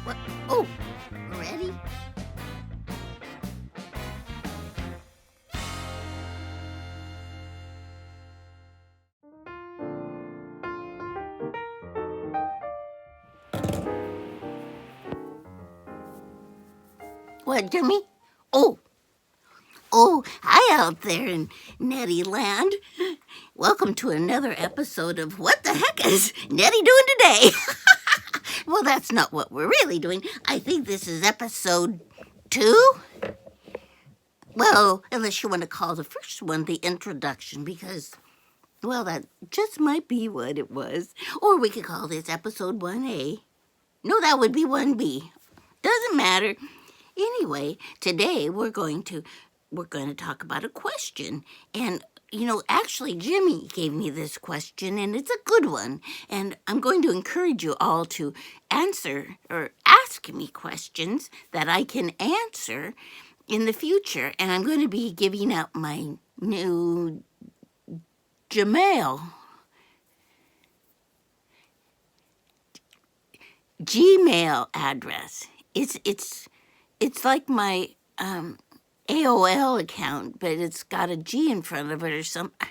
What? Oh, ready? What, Jimmy? Oh, hi out there in Nettie land. Welcome to another episode of What the Heck is Nettie doing today? Well, that's not what we're really doing. I think this is episode 2. Well, unless you want to call the first one the introduction, because, well, that just might be what it was. Or we could call this episode 1A. No, that would be 1B. Doesn't matter. Anyway, today we're going to talk about a question. And, actually Jimmy gave me this question, and it's a good one. And I'm going to encourage you all to answer or ask me questions that I can answer in the future. And I'm going to be giving out my new Gmail address. It's like my AOL account, but it's got a G in front of it or something.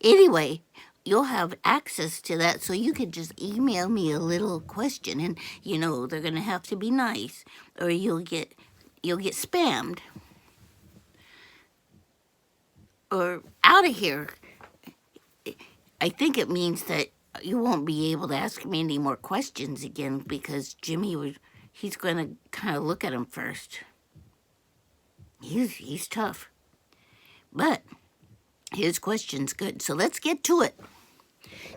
Anyway, you'll have access to that, so you could just email me a little question, and they're gonna have to be nice, or you'll get spammed or out of here. I think it means that you won't be able to ask me any more questions again, because he's going to kind of look at them first. He's tough. But his question's good, so let's get to it.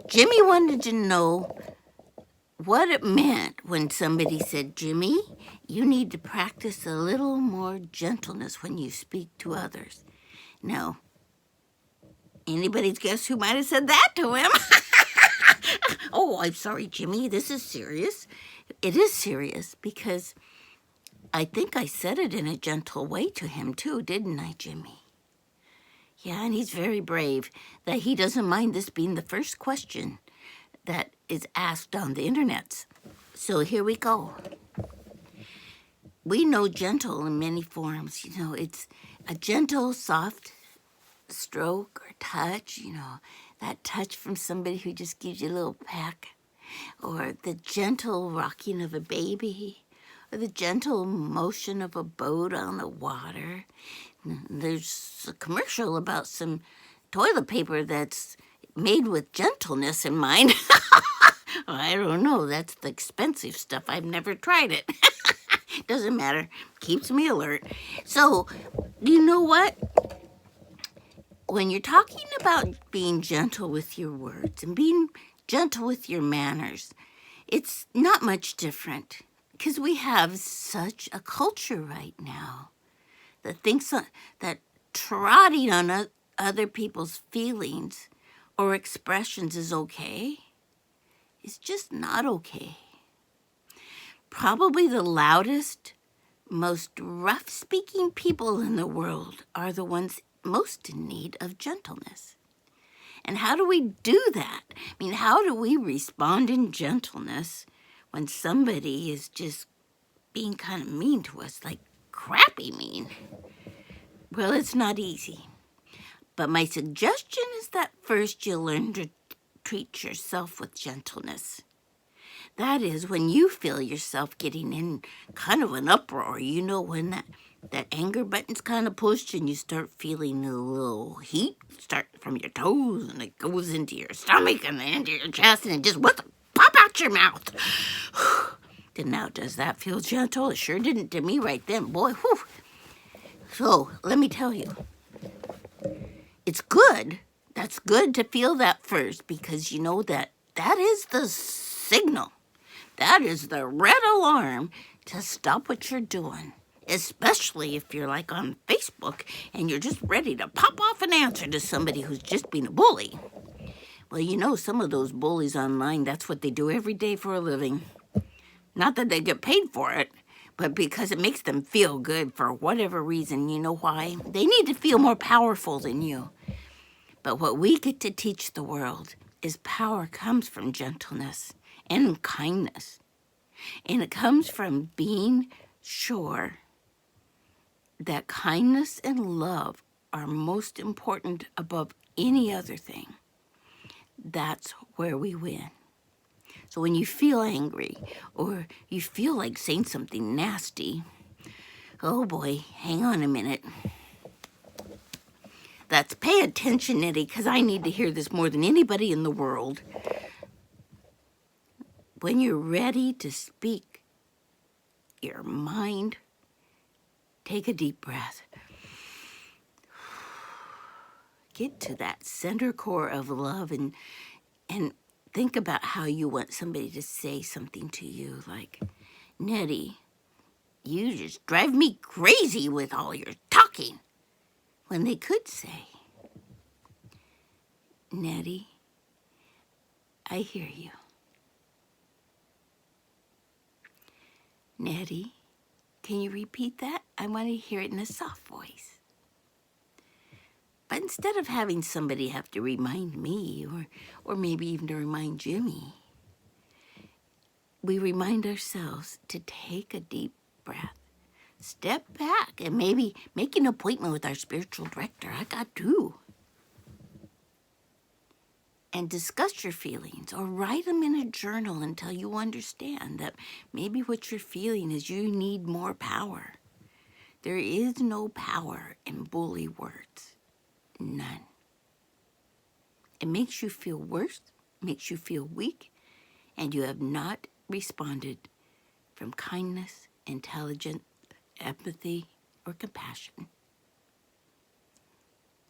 Jimmy wanted to know what it meant when somebody said, "Jimmy, you need to practice a little more gentleness when you speak to others." Now, anybody's guess who might have said that to him? Oh, I'm sorry, Jimmy. This is serious. It is serious because I think I said it in a gentle way to him too, didn't I, Jimmy? Yeah, and he's very brave that he doesn't mind this being the first question that is asked on the internet. So here we go. We know gentle in many forms. It's a gentle, soft stroke or touch, that touch from somebody who just gives you a little peck, or the gentle rocking of a baby, or the gentle motion of a boat on the water. There's a commercial about some toilet paper that's made with gentleness in mind. I don't know, that's the expensive stuff. I've never tried it. Doesn't matter, keeps me alert. So, you know what? When you're talking about being gentle with your words and being gentle with your manners, it's not much different, because we have such a culture right now that thinks that trotting on other people's feelings or expressions is okay. It's just not okay. Probably the loudest, most rough-speaking people in the world are the ones most in need of gentleness. And how do we do that? I mean, how do we respond in gentleness when somebody is just being kind of mean to us, like crappy mean? Well, it's not easy. But my suggestion is that first you learn to treat yourself with gentleness. That is, when you feel yourself getting in kind of an uproar, when that anger button's kind of pushed and you start feeling a little heat start from your toes, and it goes into your stomach and then into your chest, and it just pop out your mouth. Now, does that feel gentle? It sure didn't to me right then, boy. Whew. So, let me tell you, it's good. That's good to feel that first, because that is the signal. That is the red alarm to stop what you're doing. Especially if you're like on Facebook and you're just ready to pop off an answer to somebody who's just been a bully. Well, some of those bullies online, that's what they do every day for a living. Not that they get paid for it, but because it makes them feel good for whatever reason. You know why? They need to feel more powerful than you. But what we get to teach the world is power comes from gentleness and kindness. And it comes from being sure that kindness and love are most important above any other thing. That's where we win. So when you feel angry or you feel like saying something nasty, oh boy, hang on a minute. That's pay attention, Nettie, because I need to hear this more than anybody in the world. When you're ready to speak your mind, take a deep breath. Get to that center core of love and think about how you want somebody to say something to you, like, Nettie, you just drive me crazy with all your talking. When they could say, Nettie, I hear you. Nettie, can you repeat that? I want to hear it in a soft voice. But instead of having somebody have to remind me or maybe even to remind Jimmy, we remind ourselves to take a deep breath, step back, and maybe make an appointment with our spiritual director. I got to. And discuss your feelings or write them in a journal until you understand that maybe what you're feeling is you need more power. There is no power in bully words. None. It makes you feel worse, makes you feel weak, and you have not responded from kindness, intelligence, empathy, or compassion.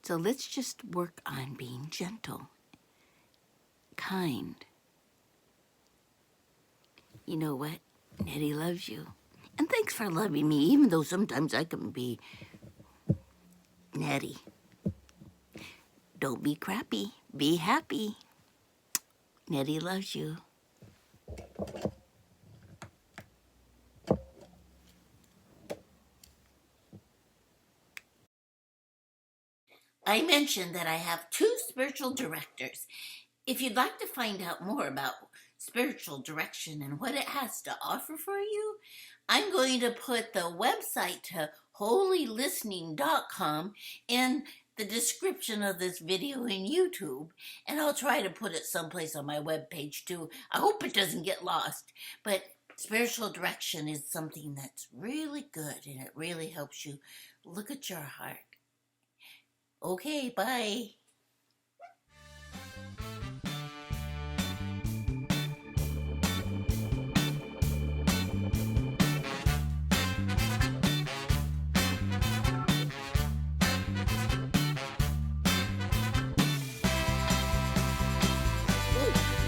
So let's just work on being gentle, kind. You know what? Nettie loves you. And thanks for loving me, even though sometimes I can be Nettie. Don't be crappy. Be happy. Nettie loves you. I mentioned that I have 2 spiritual directors. If you'd like to find out more about spiritual direction and what it has to offer for you, I'm going to put the website to holylistening.com in the description of this video in YouTube, and I'll try to put it someplace on my webpage too. I hope it doesn't get lost, but spiritual direction is something that's really good, and it really helps you look at your heart. Okay, bye.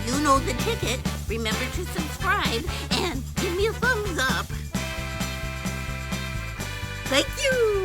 You know the ticket. Remember to subscribe and give me a thumbs up. Thank you.